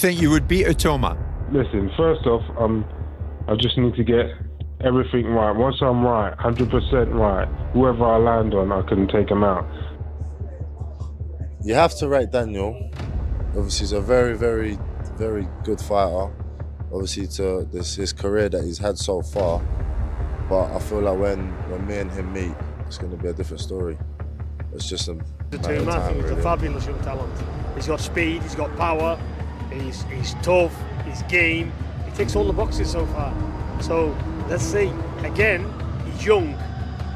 Think you would beat Itauma? Listen, first off, I just need to get everything right. Once I'm right, 100% right, whoever I land on, I can take him out. You have to rate Daniel. Obviously, he's a very, very, very good fighter. Obviously, to his career that he's had so far. But I feel like when me and him meet, it's going to be a different story. It's just a matter of time, He's a fabulous young talent. He's got speed, he's got power, he's tough, he's game. He ticks all the boxes so far. So let's see. Again, he's young.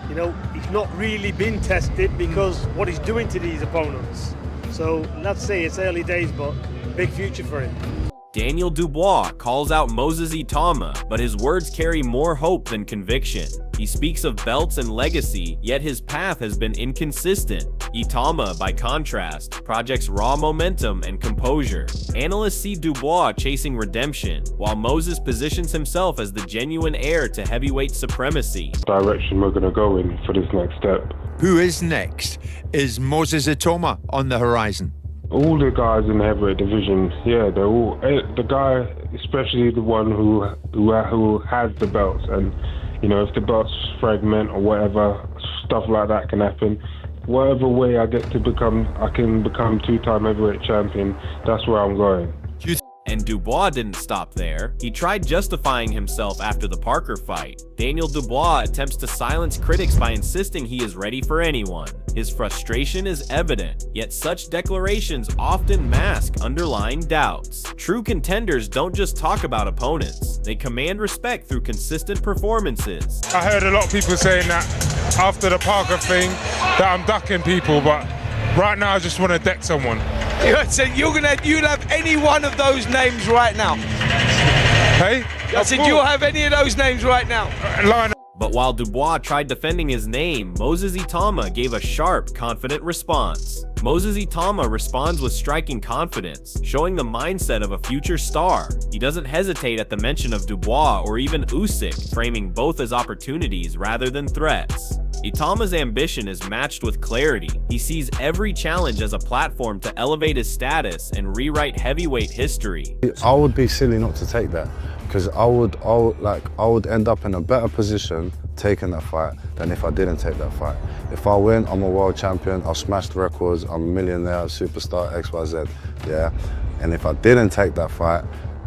You know, he's not really been tested because what he's doing to these opponents. So let's see, it's early days, but big future for him. Daniel Dubois calls out Moses Itauma, but his words carry more hope than conviction. He speaks of belts and legacy, yet his path has been inconsistent. Itauma, by contrast, projects raw momentum and composure. Analysts see Dubois chasing redemption, while Moses positions himself as the genuine heir to heavyweight supremacy. Direction we're going to go in for this next step. Who is next? Is Moses Itauma on the horizon? All the guys in the heavyweight division, yeah, they're all the guy, especially the one who has the belts. And you know, if the belts fragment or whatever, stuff like that can happen. Whatever way I can become two-time heavyweight champion. That's where I'm going. And Dubois didn't stop there. He tried justifying himself after the Parker fight. Daniel Dubois attempts to silence critics by insisting he is ready for anyone. His frustration is evident, yet such declarations often mask underlying doubts. True contenders don't just talk about opponents. They command respect through consistent performances. I heard a lot of people saying that after the Parker thing that I'm ducking people, but right now I just want to deck someone. So you'll have any one of those names right now. Hey? I said you'll have any of those names right now. But while Dubois tried defending his name, Moses Itauma gave a sharp, confident response. Moses Itauma responds with striking confidence, showing the mindset of a future star. He doesn't hesitate at the mention of Dubois or even Usyk, framing both as opportunities rather than threats. Itauma's ambition is matched with clarity. He sees every challenge as a platform to elevate his status and rewrite heavyweight history. I would be silly not to take that, because I would end up in a better position taking that fight than if I didn't take that fight. If I win, I'm a world champion, I'll smash the records, I'm a millionaire, superstar, XYZ, yeah? And if I didn't take that fight,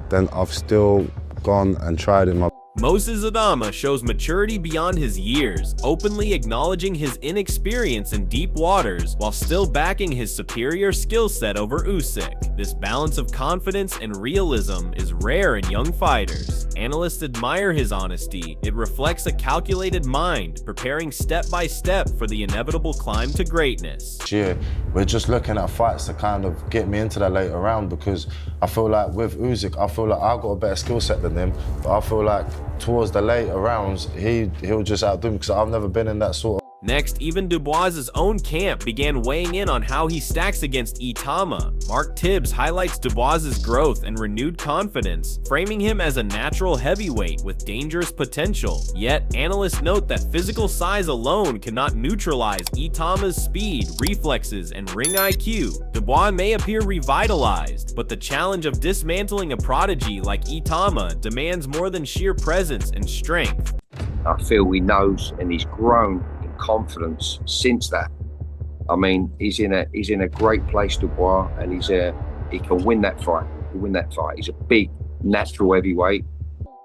then I've still gone and tried in my... Moses Itauma shows maturity beyond his years, openly acknowledging his inexperience in deep waters while still backing his superior skill set over Usyk. This balance of confidence and realism is rare in young fighters. Analysts admire his honesty. It reflects a calculated mind, preparing step by step for the inevitable climb to greatness. Yeah, we're just looking at fights to kind of get me into that later round, because I feel like with Usyk, I feel like I've got a better skill set than him, but I feel like towards the later rounds, he'll just outdo me, because I've never been in that sort of... Next, even Dubois' own camp began weighing in on how he stacks against Itauma. Mark Tibbs highlights Dubois' growth and renewed confidence, framing him as a natural heavyweight with dangerous potential. Yet, analysts note that physical size alone cannot neutralize Itauma's speed, reflexes, and ring IQ. Dubois may appear revitalized, but the challenge of dismantling a prodigy like Itauma demands more than sheer presence and strength. I feel he knows and he's grown confidence since that. I mean, he's in a great place, Dubois, and he can win that fight. He's a big natural heavyweight.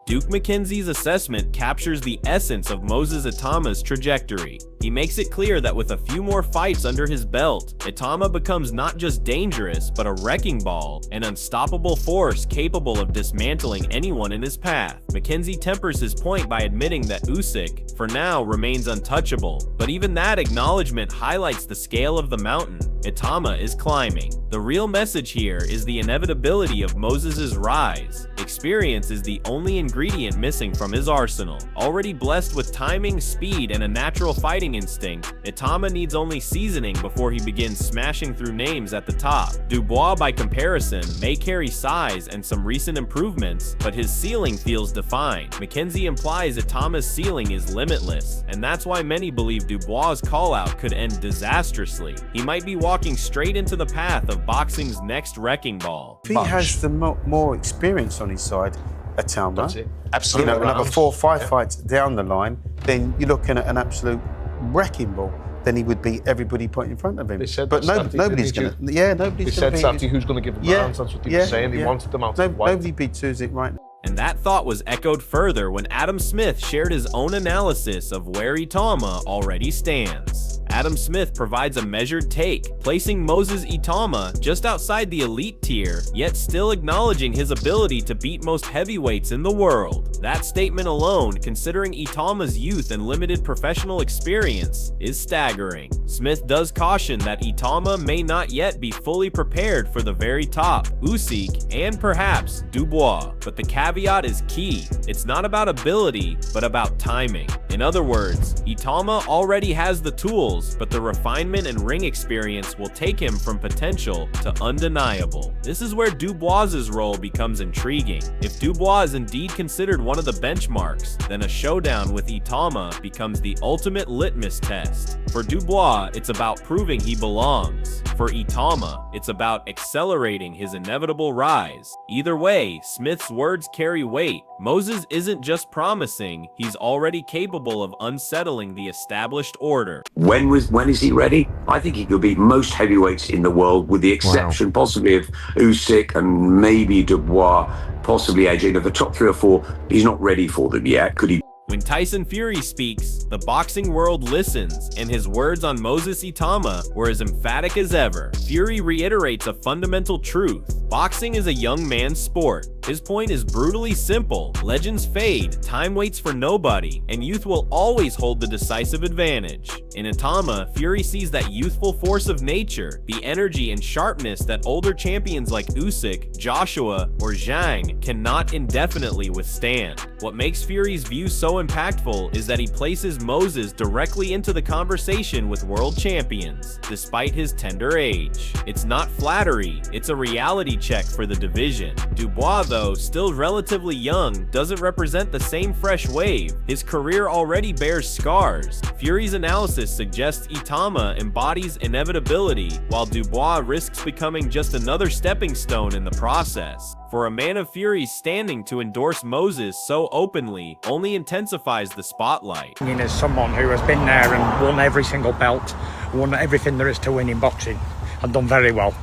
Duke McKenzie's assessment captures the essence of Moses Itauma's trajectory. He makes it clear that with a few more fights under his belt, Itauma becomes not just dangerous, but a wrecking ball, an unstoppable force capable of dismantling anyone in his path. McKenzie tempers his point by admitting that Usyk, for now, remains untouchable, but even that acknowledgement highlights the scale of the mountain. Itauma is climbing. The real message here is the inevitability of Moses's rise. Experience is the only ingredient missing from his arsenal. Already blessed with timing, speed, and a natural fighting instinct, Itauma needs only seasoning before he begins smashing through names at the top. Dubois, by comparison, may carry size and some recent improvements, but his ceiling feels defined. McKenzie implies Itauma's ceiling is limitless, and that's why many believe Dubois' call-out could end disastrously. He might be walking straight into the path of boxing's next wrecking ball. If he has the more experience on his side, Itauma, That's it. Absolutely. another 4 or 5 fights down the line, then you're looking at an absolute wrecking ball. Then he would beat everybody put in front of him. They said but that nobody's going to. Yeah, nobody's going to. They said Saturday who's going to give him the hands. That's what they were saying. They wanted them out. Nobody beats Usyk right now. And that thought was echoed further when Adam Smith shared his own analysis of where Itauma already stands. Adam Smith provides a measured take, placing Moses Itauma just outside the elite tier, yet still acknowledging his ability to beat most heavyweights in the world. That statement alone, considering Itauma's youth and limited professional experience, is staggering. Smith does caution that Itauma may not yet be fully prepared for the very top, Usyk, and perhaps Dubois. But the caveat is key. It's not about ability, but about timing. In other words, Itauma already has the tools, but the refinement and ring experience will take him from potential to undeniable. This is where Dubois' role becomes intriguing. If Dubois is indeed considered one of the benchmarks, then a showdown with Itauma becomes the ultimate litmus test. For Dubois, it's about proving he belongs. For Itauma, it's about accelerating his inevitable rise. Either way, Smith's words carry weight. Moses isn't just promising, he's already capable of unsettling the established order. When is he ready? I think he could beat most heavyweights in the world, with the exception possibly of Usyk and maybe Dubois, possibly AJ. The top 3 or 4, he's not ready for them yet. Could he? When Tyson Fury speaks, the boxing world listens, and his words on Moses Itauma were as emphatic as ever. Fury reiterates a fundamental truth. Boxing is a young man's sport. His point is brutally simple. Legends fade, time waits for nobody, and youth will always hold the decisive advantage. In Itauma, Fury sees that youthful force of nature, the energy and sharpness that older champions like Usyk, Joshua, or Zhang cannot indefinitely withstand. What makes Fury's view so impactful is that he places Moses directly into the conversation with world champions, despite his tender age. It's not flattery, it's a reality check for the division. Dubois, though still relatively young, doesn't represent the same fresh wave. His career already bears scars. Fury's analysis suggests Itauma embodies inevitability, while Dubois risks becoming just another stepping stone in the process. For a man of Fury's standing to endorse Moses so openly only intensifies the spotlight. As someone who has been there and won every single belt, won everything there is to win in boxing, and done very well.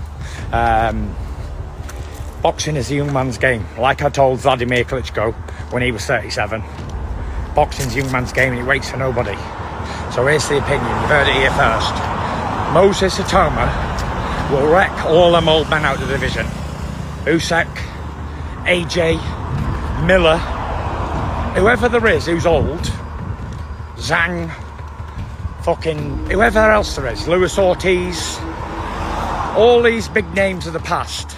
Boxing is a young man's game. Like I told Vladimir Klitschko when he was 37, boxing's a young man's game and it waits for nobody. So here's the opinion, you've heard it here first. Moses Itauma will wreck all them old men out of the division. Usyk, AJ, Miller, whoever there is who's old, Zhang, fucking whoever else there is, Luis Ortiz, all these big names of the past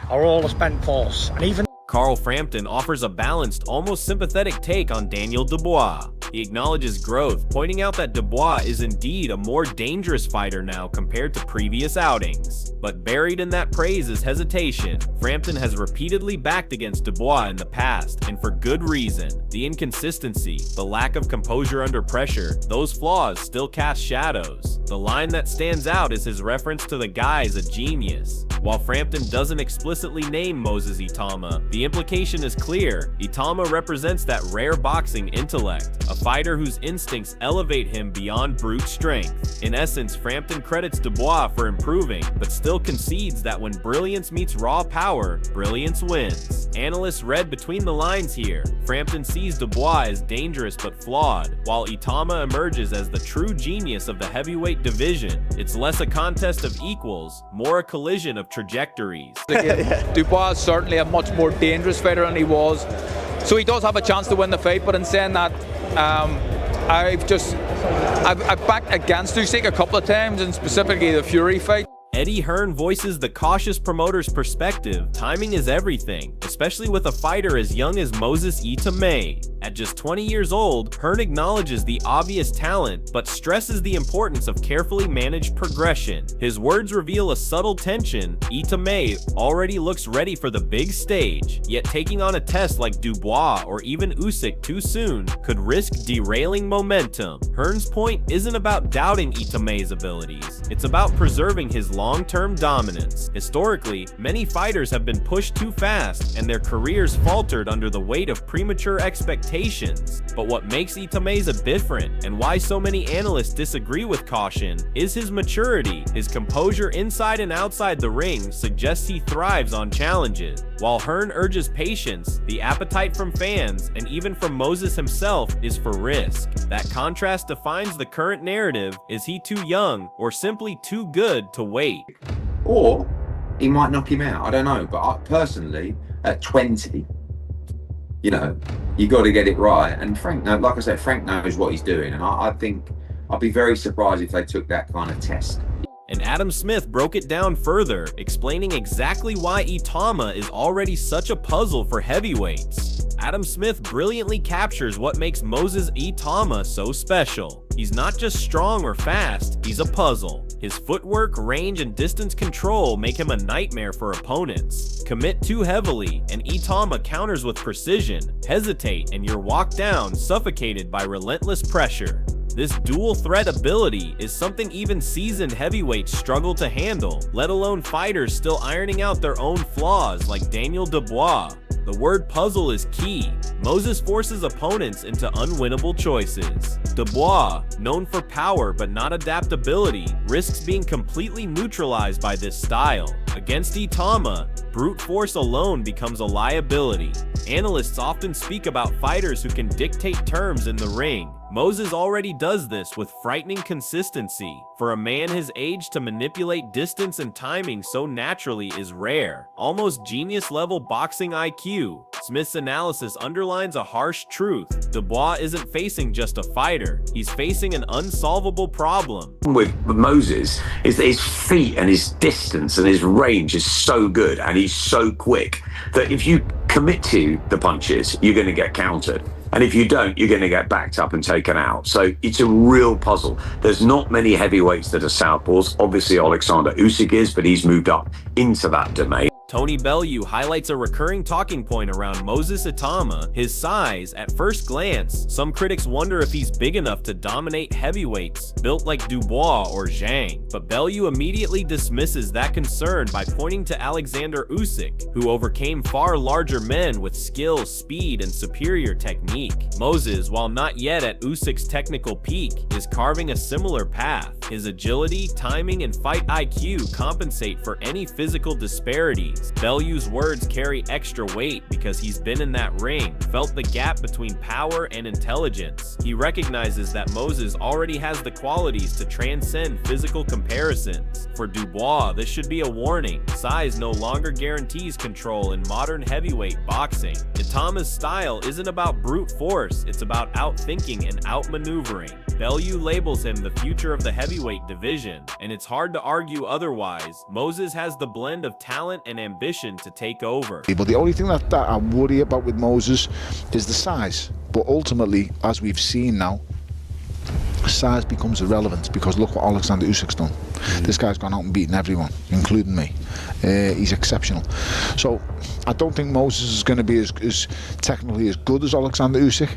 are all a spent force. And even Carl Frampton offers a balanced, almost sympathetic take on Daniel Dubois. He acknowledges growth, pointing out that Dubois is indeed a more dangerous fighter now compared to previous outings. But buried in that praise is hesitation. Frampton has repeatedly backed against Dubois in the past, and for good reason. The inconsistency, the lack of composure under pressure, those flaws still cast shadows. The line that stands out is his reference to the guy's a genius. While Frampton doesn't explicitly name Moses Itauma, the implication is clear. Itauma represents that rare boxing intellect, a fighter whose instincts elevate him beyond brute strength. In essence, Frampton credits Dubois for improving, but still concedes that when brilliance meets raw power, brilliance wins. Analysts read between the lines here. Frampton sees Dubois as dangerous but flawed, while Itauma emerges as the true genius of the heavyweight division. It's less a contest of equals, more a collision of trajectories. Dubois is certainly a much more dangerous fighter than he was, so he does have a chance to win the fight. But in saying that, I've backed against Usyk a couple of times, and specifically the Fury fight. Eddie Hearn voices the cautious promoter's perspective. Timing is everything, especially with a fighter as young as Moses Itauma. At just 20 years old, Hearn acknowledges the obvious talent, but stresses the importance of carefully managed progression. His words reveal a subtle tension. Itauma already looks ready for the big stage, yet taking on a test like Dubois or even Usyk too soon could risk derailing momentum. Hearn's point isn't about doubting Itauma's abilities, it's about preserving his long-term dominance. Historically, many fighters have been pushed too fast and their careers faltered under the weight of premature expectations. But what makes Itauma's different, and why so many analysts disagree with caution, is his maturity. His composure inside and outside the ring suggests he thrives on challenges. While Hearn urges patience, the appetite from fans, and even from Moses himself, is for risk. That contrast defines the current narrative. Is he too young, or simply too good to wait? Or he might knock him out, I don't know. But I, personally, at 20, you know, you got to get it right. And Frank, like I said, Frank knows what he's doing. And I think I'd be very surprised if they took that kind of test. And Adam Smith broke it down further, explaining exactly why Itauma is already such a puzzle for heavyweights. Adam Smith brilliantly captures what makes Moses Itauma so special. He's not just strong or fast, he's a puzzle. His footwork, range, and distance control make him a nightmare for opponents. Commit too heavily, and Itauma counters with precision. Hesitate, and you're walked down, suffocated by relentless pressure. This dual threat ability is something even seasoned heavyweights struggle to handle, let alone fighters still ironing out their own flaws like Daniel Dubois. The word puzzle is key. Moses forces opponents into unwinnable choices. Dubois, known for power but not adaptability, risks being completely neutralized by this style. Against Itauma, brute force alone becomes a liability. Analysts often speak about fighters who can dictate terms in the ring. Moses already does this with frightening consistency. For a man his age to manipulate distance and timing so naturally is rare. Almost genius-level boxing IQ. Smith's analysis underlines a harsh truth. Dubois isn't facing just a fighter, he's facing an unsolvable problem. With Moses is that his feet and his distance and his range is so good and he's so quick that if you commit to the punches, you're going to get countered. And if you don't, you're going to get backed up and taken out. So it's a real puzzle. There's not many heavyweights that are southpaws. Obviously, Oleksandr Usyk is, but he's moved up into that domain. Tony Bellew highlights a recurring talking point around Moses Itauma, his size. At first glance, some critics wonder if he's big enough to dominate heavyweights, built like Dubois or Zhang. But Bellew immediately dismisses that concern by pointing to Oleksandr Usyk, who overcame far larger men with skill, speed, and superior technique. Moses, while not yet at Usyk's technical peak, is carving a similar path. His agility, timing, and fight IQ compensate for any physical disparities. Bellew's words carry extra weight because he's been in that ring, felt the gap between power and intelligence. He recognizes that Moses already has the qualities to transcend physical comparisons. For Dubois, this should be a warning. Size no longer guarantees control in modern heavyweight boxing. Itauma's style isn't about brute force, it's about outthinking and outmaneuvering. Bellew labels him the future of the heavyweight division, and it's hard to argue otherwise. Moses has the blend of talent and ambition to take over. But the only thing that I worry about with Moses is the size. But ultimately, as we've seen now, size becomes irrelevant because look what Oleksandr Usyk's done. This guy's gone out and beaten everyone, including me. He's exceptional. So I don't think Moses is going to be as technically as good as Oleksandr Usyk,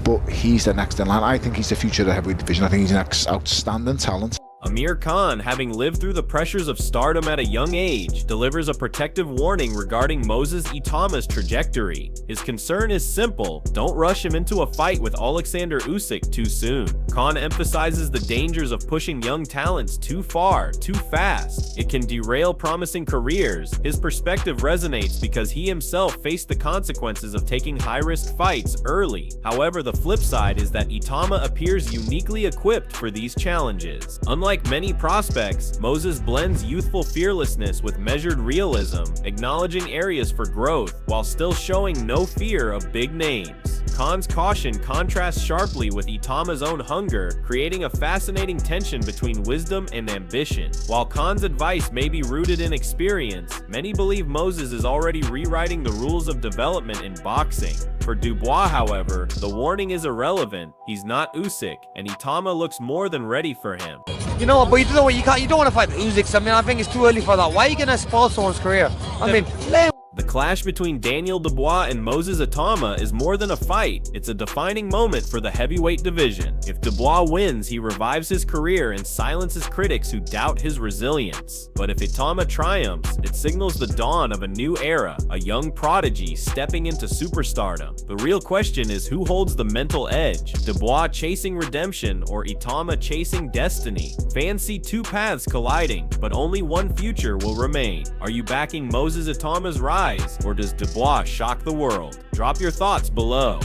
but he's the next in line. I think he's the future of the heavyweight division. I think he's an outstanding talent. Amir Khan, having lived through the pressures of stardom at a young age, delivers a protective warning regarding Moses Itauma's trajectory. His concern is simple: don't rush him into a fight with Oleksandr Usyk too soon. Khan emphasizes the dangers of pushing young talents too far, too fast. It can derail promising careers. His perspective resonates because he himself faced the consequences of taking high-risk fights early. However, the flip side is that Itauma appears uniquely equipped for these challenges. Unlike many prospects, Moses blends youthful fearlessness with measured realism, acknowledging areas for growth while still showing no fear of big names. Khan's caution contrasts sharply with Itauma's own hunger, creating a fascinating tension between wisdom and ambition. While Khan's advice may be rooted in experience, many believe Moses is already rewriting the rules of development in boxing. For Dubois, however, the warning is irrelevant. He's not Usyk, and Itauma looks more than ready for him. You know what, but you know what, you don't want to fight Usyk. I mean, I think it's too early for that. Why are you going to spoil someone's career? I mean, let him. The clash between Daniel Dubois and Moses Itauma is more than a fight. It's a defining moment for the heavyweight division. If Dubois wins, he revives his career and silences critics who doubt his resilience. But if Itauma triumphs, it signals the dawn of a new era, a young prodigy stepping into superstardom. The real question is who holds the mental edge, Dubois chasing redemption or Itauma chasing destiny? Fans see two paths colliding, but only one future will remain. Are you backing Moses Itauma's rise, or does Dubois shock the world? Drop your thoughts below.